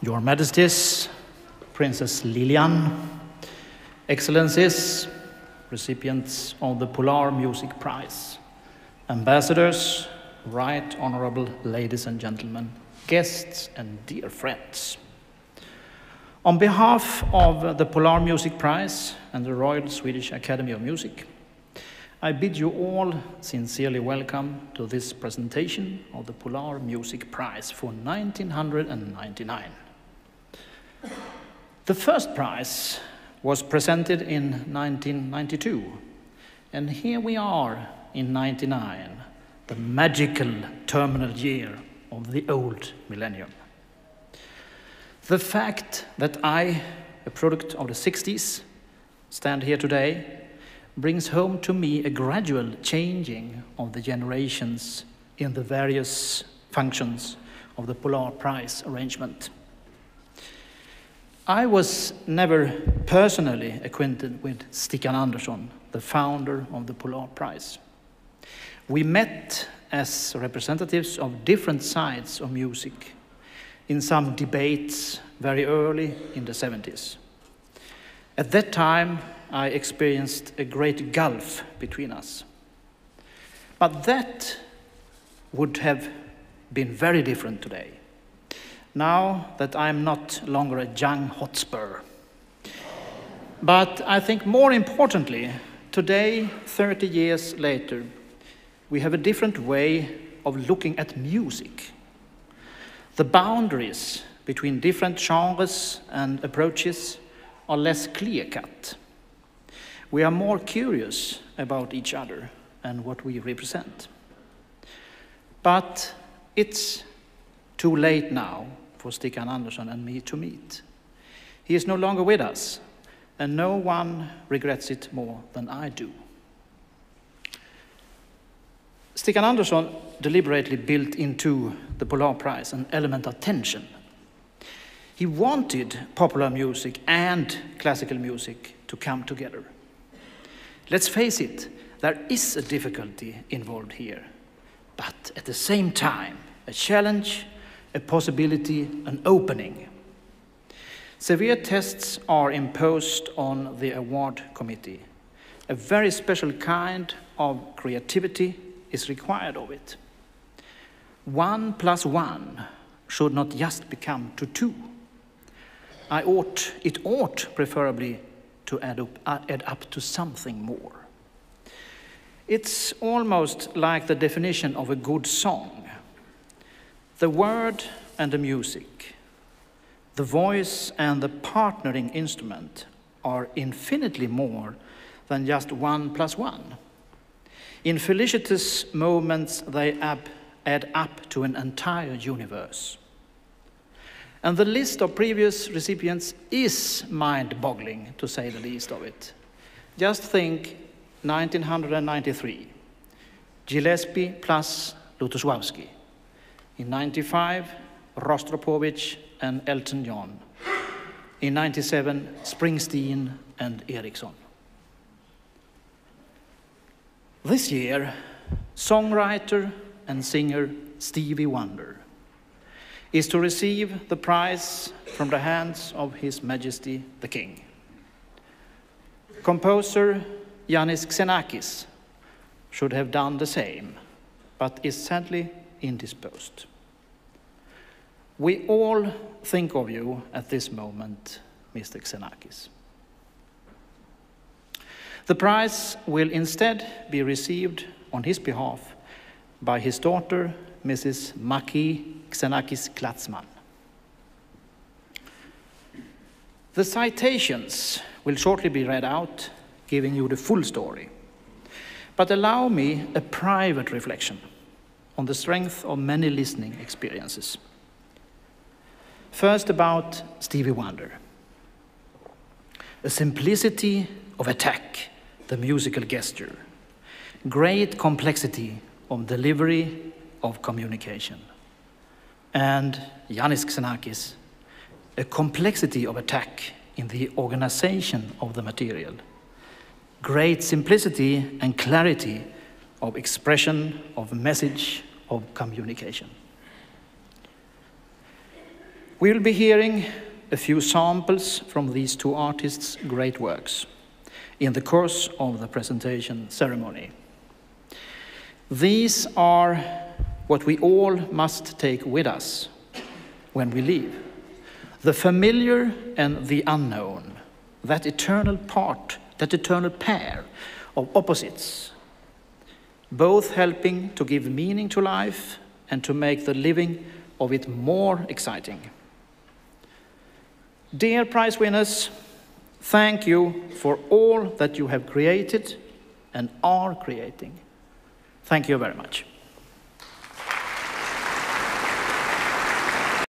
Your Majesties, Princess Lilian, Excellencies, recipients of the Polar Music Prize, ambassadors, right honorable ladies and gentlemen, guests and dear friends. On behalf of the Polar Music Prize and the Royal Swedish Academy of Music, I bid you all sincerely welcome to this presentation of the Polar Music Prize for 1999. The first prize was presented in 1992, and here we are in 99, the magical terminal year of the old millennium. The fact that I, a product of the 60s, stand here today brings home to me a gradual changing of the generations in the various functions of the Polar Prize arrangement. I was never personally acquainted with Stikkan, the founder of the Polar Prize. We met as representatives of different sides of music in some debates very early in the 70s. At that time, I experienced a great gulf between us. But that would have been very different today, now that I'm not longer a young hotspur. But I think more importantly, today, 30 years later, we have a different way of looking at music. The boundaries between different genres and approaches are less clear-cut. We are more curious about each other and what we represent. But it's too late now for Stikkan and me to meet. He is no longer with us, and no one regrets it more than I do. Stikkan deliberately built into the Polar Prize an element of tension. He wanted popular music and classical music to come together. Let's face it, there is a difficulty involved here, but at the same time, a challenge, a possibility, an opening. Severe tests are imposed on the award committee. A very special kind of creativity is required of it. 1 + 1 should not just become to 2. It ought preferably to add up to something more. It's almost like the definition of a good song. The word and the music, the voice and the partnering instrument are infinitely more than just 1 + 1. In felicitous moments, they add up to an entire universe. And the list of previous recipients is mind-boggling, to say the least of it. Just think 1993, Gillespie plus Lutosławski. In 95, Rostropovich and Elton John. In 97, Springsteen and Eriksson. This year, songwriter and singer Stevie Wonder is to receive the prize from the hands of His Majesty the King. Composer Iannis Xenakis should have done the same, but is sadly indisposed. We all think of you at this moment, Mr. Xenakis. The prize will instead be received on his behalf by his daughter, Mrs. Maki Xenakis-Klatzmann. The citations will shortly be read out, giving you the full story. But allow me a private reflection on the strength of many listening experiences. First, about Stevie Wonder. A simplicity of attack, the musical gesture. Great complexity of delivery, of communication. And Iannis Xenakis, a complexity of attack in the organization of the material. Great simplicity and clarity of expression, of message, of communication. We will be hearing a few samples from these two artists' great works in the course of the presentation ceremony. These are what we all must take with us when we leave. The familiar and the unknown, that eternal part, that eternal pair of opposites, both helping to give meaning to life and to make the living of it more exciting. Dear prize winners, thank you for all that you have created and are creating. Thank you very much.